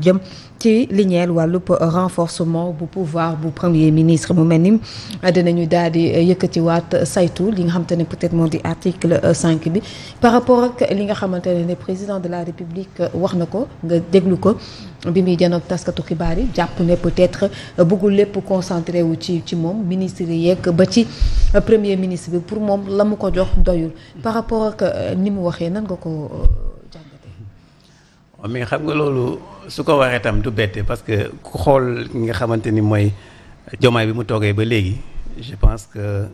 jëm ci li ñeel wàllub renforcement bu pouvoir bu premier ministre mu mel ni dinañu daal di yëkkatiwaat saytu li nga xamante ne peut-être moo di article 5 bi par rapport ak li nga xamante ne président de la république wax na ko nga déglu ko bi muy janoog taskatu xibaar yi jàpp ne peut-être bëggul lépp concentré wu ci moom ministre yi yeeg ba ci premier ministre bi pour moom la mu ko jox doyul par rapport ak ni mu waxee nan nga ko jàngatee. mais xam nga loolu su ko waxee tam du bette parce que ku xool nga xamante ni mooy Diomaye bi mu toogee ba léegi je pense que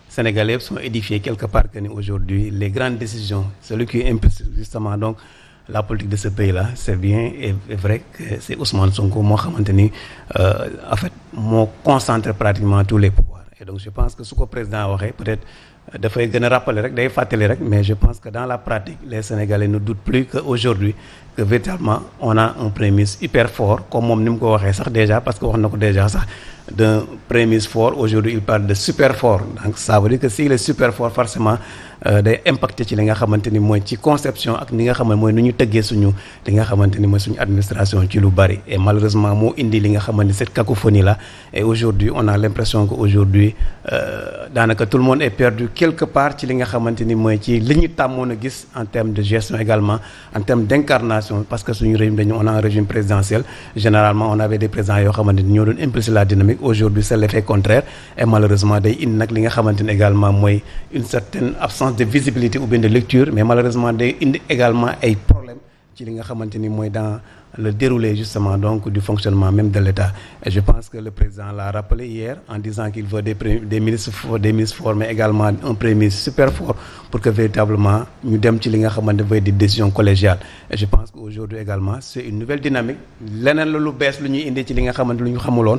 Sénégalais yëpp sont édifiés quelque part que ni aujourd'hui les grandes décisions celui qui impulse justement donc la politique de ce pays-là c'est bien et vrai que c'est Ousmane Sonko moo xamante ni en fait moo concentre pratiquement tous les pouvoirs et donc je pense que su ko président waxee peut-être dafay gën a rappeler rek day fàttali rek mais je pense que dans la pratique les Sénégalais ne doutent plus que aujourd'hui que véritablement on a un premier ministre hyper fort comme moom ni mu ko waxee sax déjà parce que wax na ko déjà sax d'un premier ministre fort aujourd'hui il parle de super fort donc ça veut dire que s'il est super fort forcément day impacté ci li nga xamante ni mooy ci conception ak ni nga xamante mooy nu ñu tëggee suñu li nga xamante ni mooy suñu administration ci lu bari et malheureusement moo indi li nga xamante ni cette cacophonie là et aujourd'hui on a l'impression que aujourd'hui daanaka tout le monde est perdu quelque part ci li nga xamante ni mooy ci li ñu tàmmoon a gis en termes de gestion également en termes d'incarnation parce que suñu régime dañu on a un régime présidentiel généralement on avait des présidents yoo xamante ni ñoo doon impulser la dynamique aujourd'hui c'est l'effet contraire et malheureusement day indi nag li nga xamante ni également mooy une certaine absence de visibilité ou bien de lecture mais malheureusement day indi également ay problèmes ci li nga xamante ni mooy dans le déroulé justement donc du fonctionnement même de l'État et je pense que le président l'a rappelé hier en disant qu'il veut des ministres forts mais également un premier ministre super fort pour que véritablement ñu dem ci li nga xamante ne des décisions collégiales et je pense que aujourd'hui également c'est une nouvelle dynamique leneen la lu bees lu ñuy indi ci li nga xamante lu ñu xamuloon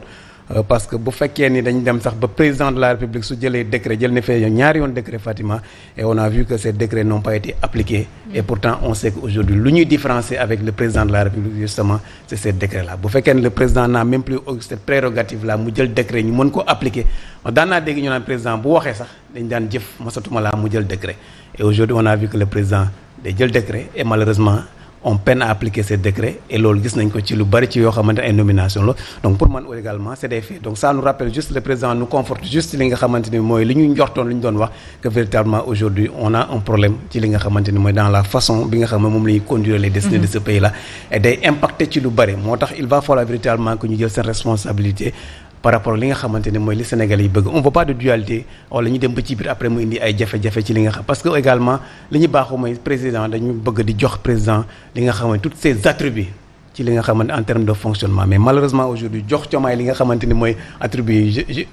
parce que bu fekkee ni dañ dem sax ba président de la République su jëlee décret jël na fee ñaari yoon décret Fatima et on a vu que ces décrets n'ont pas été appliqués et pourtant on sait que aujourd'hui lu ñuy différencier avec le président de la République justement c'est ces décrets là bu fekkee ne le président n'a même plus cette prérogative là mu jël décret ñu mën ko appliquer daan naa dégg ñu naan président bu waxee sax dañ daan jëf masatuma laa mu jël décret et aujourd'hui on a vu que le président day jël décret et malheureusement on peine à appliquer ces décrets et loolu gis nañ ko ci lu bari ci yoo xamante ay nomination la donc pour man également c'est des faits donc ça nous rappelle juste le président nous conforte juste li nga xamante ni mooy li ñu njortoon li ñu doon wax que véritablement aujourd'hui on a un problème ci li nga xamante ni mooy dans la façon bi nga xam ne moom la ñuy conduire les destinées de ce pays là et day impacter ci lu bari moo tax il va falloir véritablement que ñu jël seen responsabilité par rapport li nga xamante ne mooy li Sénégalais yi bëgg on veut pas de dualité wala ñu dem ba ci biir après mu indi ay jafe-jafe ci li nga xam parce que également li ñu baaxoo mooy président dañu bëgg di jox président li nga xamante tous ses attributs ci li nga xamante en termes de fonctionnement mais malheureusement aujourd'hui jox Diomaye li nga xamante ni mooy attributs yi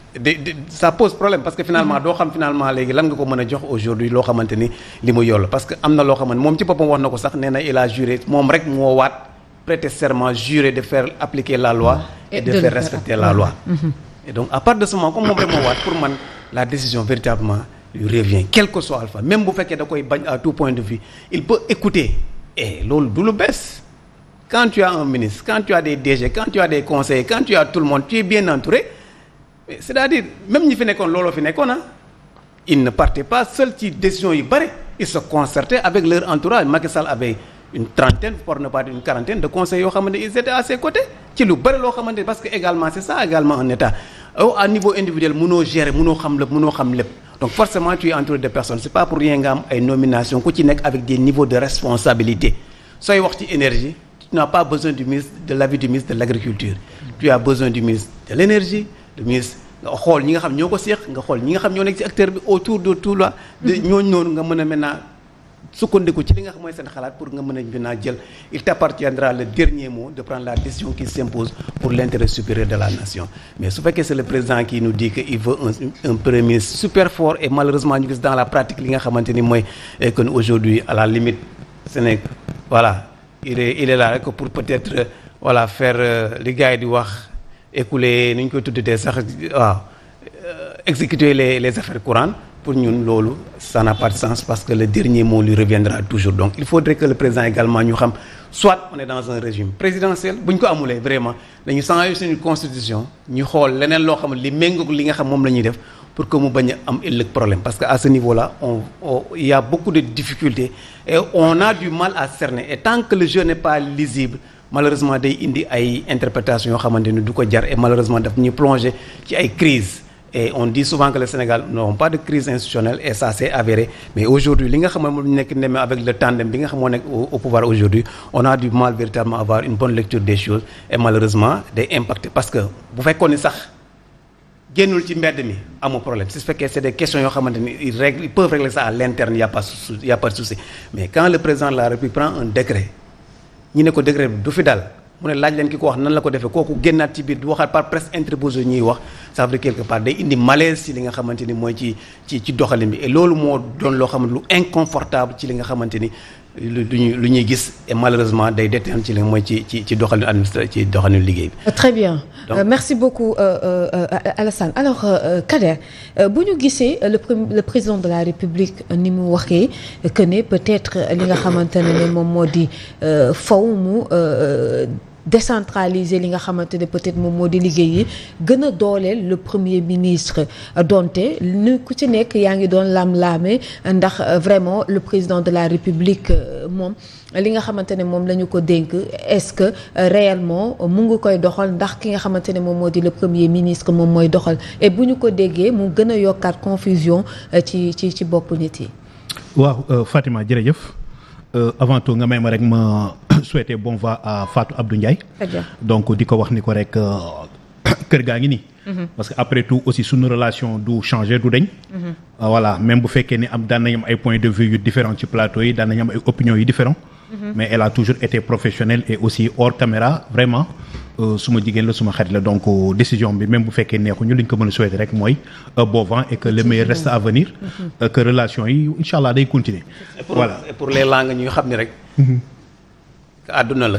ça pose problème parce que finalement doo xam finalement léegi lan nga ko mën a jox aujourd'hui loo xamante ni li mu yor la parce que am na loo xamante moom ci boppam wax na ko sax nee na il a juré moom rek moo waat prêter serment juré de faire appliquer la loi et de faire respecter la loi et donc à partir de ce moment comme moom rek moo waat pour man la décision véritablement lui revient quel que soit alpha même bu fekkee da koy bañ à tout point de vue il peut écouter et loolu du lu bees quand tu as un ministre quand tu as des DG quand tu as des conseillers quand tu as tout le monde tu es bien entouré c'est-à-dire même ñi fi nekkoon looloo fi nekkoon ils ne partaient pas seuls ci décision yu bari ils se concertaient avec leur entourage Macky Sall avait une trentaine pour ne pas dire une quarantaine de conseils yoo xamante ils étaient à ses côtés ci lu bëri loo xamante parce que également c'est ça également un état à niveau individuel mënoo gérer mënoo xam lépp donc forcément tu es entouré de personnes c'est pas pour rien nga am ay nominations ku ci nekk avec des niveaux de responsabilité sooy wax ci énergie tu n'as pas besoin du ministre de l'avis du ministre de l'agriculture tu as besoin du ministre de l'énergie du ministre nga xool ñi nga xam ñoo ko seex nga xool ñi nga xam ñoo nekk ci acteur bi autour de tout là de ñooñu noonu nga mën a maintenant sukkandiku ci li nga xam mooy seen xalaat pour nga mën a maintenant jël il t'appartiendra le dernier mot de prendre la décision qui s'impose pour l'intérêt supérieur de la nation mais su fekkee c'est le président qui nous dit que il veut un premier ministre super fort et malheureusement ñu gis dans la pratique li nga xamante ni mooy que aujourd'hui à la limite ce n'est voilà il est là rek pour peut-être voilà faire li gars yi di wax écouler ni ñu koy tuddee sax waaw exécuter les affaires courantes pour ñun loolu ça n'a pas de sens parce que le dernier mot lui reviendra toujours donc il faudrait que le président également ñu xam soit on est dans un régime présidentiel bu ñu ko amulee vraiment dañu changer suñu constitution ñu xool leneen loo xam li méngoog li nga xam moom la ñuy def pour que mu bañ a am ëllëg problème parce que à ce niveau-là il y a beaucoup de difficultés et on a du mal à cerner et tant que le jeu n'est pas lisible malheureusement day indi ay interprétations yoo xamante ni du ko jar et malheureusement daf ñuy plonger ci ay crises et on dit souvent que le Sénégal n'a pas de crise institutionnelle et ça c'est avéré mais aujourd'hui li nga xam ne moom nekk ndeme avec le tandem bi nga xam moo nekk au pouvoir aujourd'hui on a du mal véritablement à avoir une bonne lecture des choses et malheureusement day impacter parce que bu fekkoon ni sax génnul ci mbedd mi amul problème su fekkee c'est des questions yoo xamante ni ils peuvent régler ça à l'interne y a pas de souci mais quand le président de la République prend un décret ñi ne ko décret bi du fi dal mu ne laaj leen ki ko wax nan la ko defee kooku génnaat ci biir di waxaat par presse interposée ñuy wax ça veut dire quelque part day indi malaise ci li nga xamante ni mooy ci doxalin bi et loolu moo doon loo xamante lu inconfortable ci li nga xamante ni lu ñuy gis et malheureusement day déteindre ci li mooy ci doxalin administratif ci doxalin liggéey bi. Très bien. Merci beaucoup Alassane alors Kader bu ñu gisee le président de la République ni mu waxee que ne peut-être li nga xamante ne moom moo di faw mu décentraliser li nga xamante ne peut-être moom moo di liggéey yi gën a dooleel le premier ministre donte nu ku ci nekk yaa ngi doon lam-laame ndax vraiment le président de la République moom li nga xamante ne moom la ñu ko dénk est-ce que réellement mu ngi koy doxal ndax ki nga xamante ne moom moo di le premier ministre moom mooy doxal et bu ñu ko déggee mu gën a yokkaat confusion ci bopp nit yi. waaw Fatima jërëjëf avant tout nga may ma rek ma souhaiter bon vent à Fatou Abdou Ndiaye. donc di ko wax ni ko rek kër gaa ngi nii. parce que après tout aussi suñu relation du changer du dañ. voilà même bu fekkee ni daan nañu am ay points de vue yu différents ci plateau yi daan nañu am ay opinions yu différents mais elle a toujours été professionnelle et aussi hors caméra vraiment suma jigéen la suma xarit la donc décision bi même bu fekkee neexuñu li ñu ko mën a souhaiter rek mooy bon vent et que le meilleur reste à venir. que relation yi incha allah day continuer. voilà et pour les langues ñu xam ni rek. àdduna la.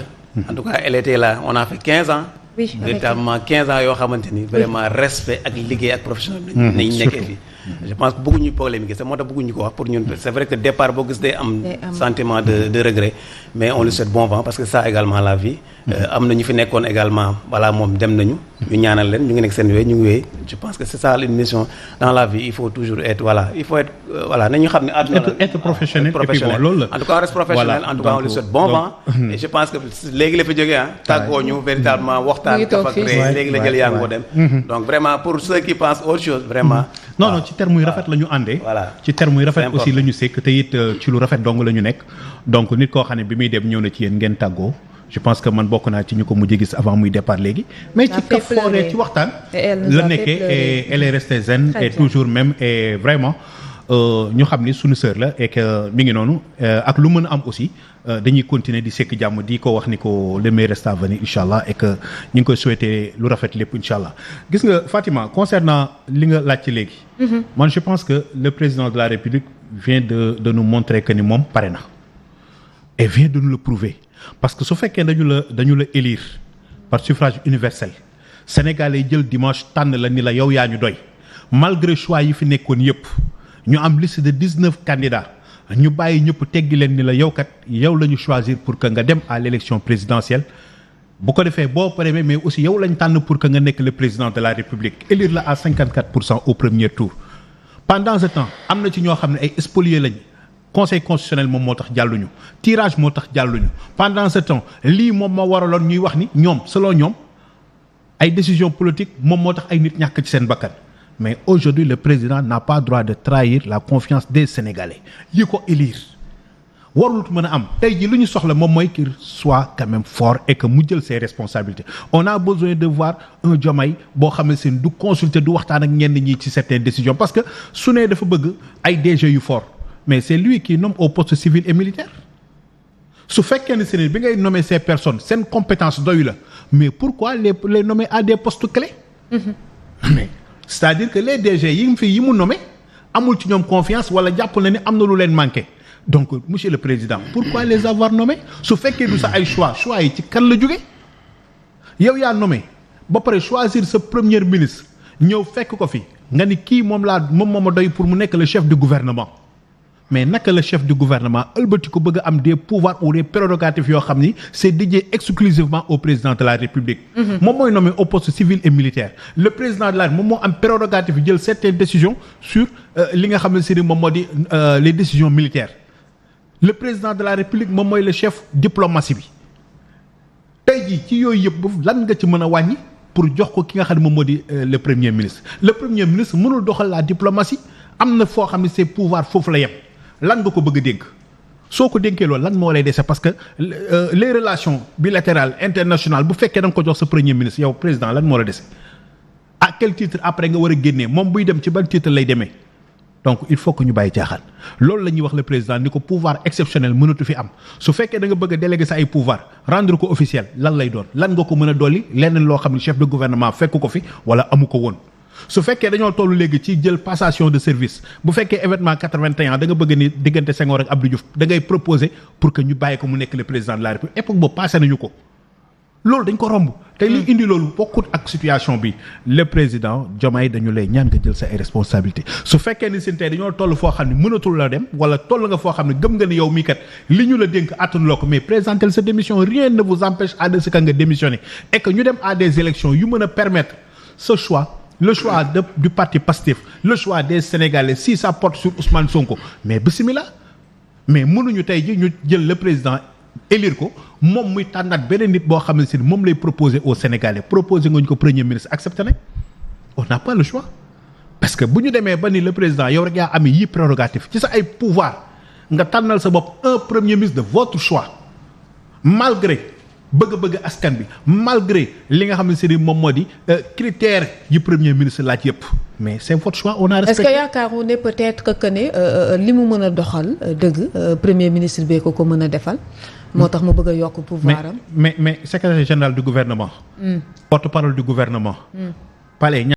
en tout cas elle était là on a fait 15 ans. oui véritablement 15 ans yoo xamante ni vraiment respect ak liggéey ak professionnel. nañ nekkee fii. je pense que bëgguñu polémique c'est moo tax bëgguñu ko wax pour ñun c'est vrai que départ boo gis day am sentiment de regret mais on lui souhaite bon vent parce que ça également la vie. am na ñu fi nekkoon également voilà moom dem nañu. ñu ñaanal leen ñu ngi nekk seen wéy ñu ngi wéy je pense que c'est ça une mission dans la vie il faut toujours être voilà il faut être voilà nañu xam ne àdduna la être professionnel et puis bon loolu la en tout cas on reste professionnel en tout cas on lui souhaite bon vent et je pense que léegi la fi jógee tàggoo ñu véritablement waxtaan dafa créé léegi la jël yaa ngi ko dem donc vraiment pour ceux qui pensent autre chose vraiment non ci terme yu rafet la ñu àndee voilà ci terme yu rafet aussi la ñu sekk te it ci lu rafet dong la ñu nekk donc nit koo xam ne bi muy dem ñëw na ci yéen ngeen tàggoo je pense que man bokk naa ci ñu ko mujj gis avant muy départ léegi mais ci kaf fooree ci waxtaan la nekkee et elle est restée zen et toujours même et vraiment ñu xam ni suñu sœur la et que mi ngi noonu ak lu mën a am aussi dañuy continuer di sekk jàmm di ko wax ni ko le meilleur reste à venir incha allah et que ñu ngi koy souhaiter lu rafet lépp incha allah gis nga Fatima concernant li nga laaj ci léegi man je pense que le président de la République vient de nous montrer que ni moom pare na et vient de nous le prouver parce que su fekkee dañu la élire par suffrage universel Sénégalais yi jël dimanche tànn la ni la yow yaa ñu doy malgré choix yi fi nekkoon yépp ñu am liste de 19 candidats ñu bàyyi ñëpp teggi leen ni la yow kat yow la ñu choisir pour que nga dem à l'élection présidentielle bu ko defee boo paree mais aussi yow lañ tànn pour que nga nekk le président de la République élire la à 54% au premier tour pendant ce temps am na ci ñoo xam ne ay spoliés lañ conseil constitutionnel moom moo tax jàlluñu tirage moo tax jàlluñu pendant ce temps lii moom moo waraloon ñuy wax ni ñoom selon ñoom ay décision politique moom moo tax ay nit ñàkk ci seen bakkan mais aujourd'hui le président n'a pas droit de trahir la confiance des Sénégalais yi ko élire warul mën a am tey jii lu ñu soxla moom mooy qu'il soit quand même fort et que mu jël ses responsabilités on a besoin de voir un Diomaye boo xam ne seen du consulter du waxtaan ak ñenn ñi ci certaines décisions parce que su ne dafa bëgg ay DG yu fort mais c'est lui qui nomme au poste civil et militaire su fekkee ne seen bi ngay nommer ces personnes seen compétence doyu la mais pourquoi les nommer à des postes clés mais c'est-à-dire que les DG yi mu nommé amul ci ñoom confiance wala jàpp na ni am na lu leen manqué donc monsieur le président pourquoi les avoir nommés su fekkee du sa ay choix yi ci kan la jóge yow yaa nommé ba pare choisir sa premier ministre ñëw fekk ko fi nga ni kii moom moo ma doy pour mu nekk le chef du gouvernement mais naka le chef du gouvernement ëlbati ko bëgg a am des pouvoirs ou des prérogatives yoo xam ni c'est dédié exclusivement au président de la République moom mooy nommé au poste civil et militaire le président de la République moom moo am prérogative jël certaines décisions sur li nga xam ne si moom moo di les décisions militaires le président de la République moom mooy le chef diplomatie bi tey jii ci yooyu yëpp lan nga ci mën a wàññi pour jox ko ki nga xam ne moom moo di le premier ministre mënul doxal la diplomatie am na foo xam ne ses pouvoirs foofu la yem lan nga ko bëgg a dénk soo ko dénkee loolu lan moo lay dese parce que les relations bilatérales internationales bu fekkee da nga ko jox sa premier ministre yow président lan moo la dese à quel titre après nga war a génnee moom buy dem ci ban titre lay demee donc il faut que ñu bàyyi caaxaan loolu la ñuy wax le président ni ko pouvoir exceptionnel mënatu fi am su fekkee da nga bëgg a déléguer sa ay pouvoir rendre ko officiel lan lay doon lan nga ko mën a dolli leneen loo xam ne chef de gouvernement fekk ko fi wala amu ko woon su fekkee dañoo toll léegi ci jël passation de service bu fekkee événement 81 da nga bëgg ni diggante Senghor ak Abdou Diouf da ngay proposer pour que ñu bàyyi ko mu nekk le président de la République époque boobu passé nañu ko loolu dañ ko romb te li indi loolu bokkut ak situation bi le président Diomaye dañu lay ñaan nga jël sa ay responsabilité su fekkee ni seen tey dañoo toll foo xam ne mënatul la dem wala toll nga foo xam ne gëm nga ni yow mii kat li ñu la dénk attanuloo ko mais présenter sa démission rien ne vous empêche à de ce que nga démissionner et que ñu dem à des élections yu mën a permettre ce choix le choix du parti Pastef le choix des Sénégalais si ça porte sur Ousmane Sonko mais bismillah mais mënuñu tey ji ñu jël le président élire ko moom muy tànnaat beneen nit boo xam ne si moom lay proposer aux Sénégalais proposer nga ñu ko premier ministre accepté nañ on n'a pas le choix parce que bu ñu demee ba ni le président yow rek yaa am yi prérogative ci sa ay pouvoir nga tànnal sa bopp un premier ministre de votre choix malgré bëgg-bëgg askan bi malgré li nga xam ne si ni moom moo di critères yi premier ministre laaj yëpp mais c'est votre choix on a respecté. est-ce que yaakaaru ne peut-être que ne li mu mën a doxal dëgg premier ministre bee ko mën a defal moo tax mu bëgg a yokk pouvoir am. mais secrétaire général du gouvernement. porte-parole du gouvernement. palais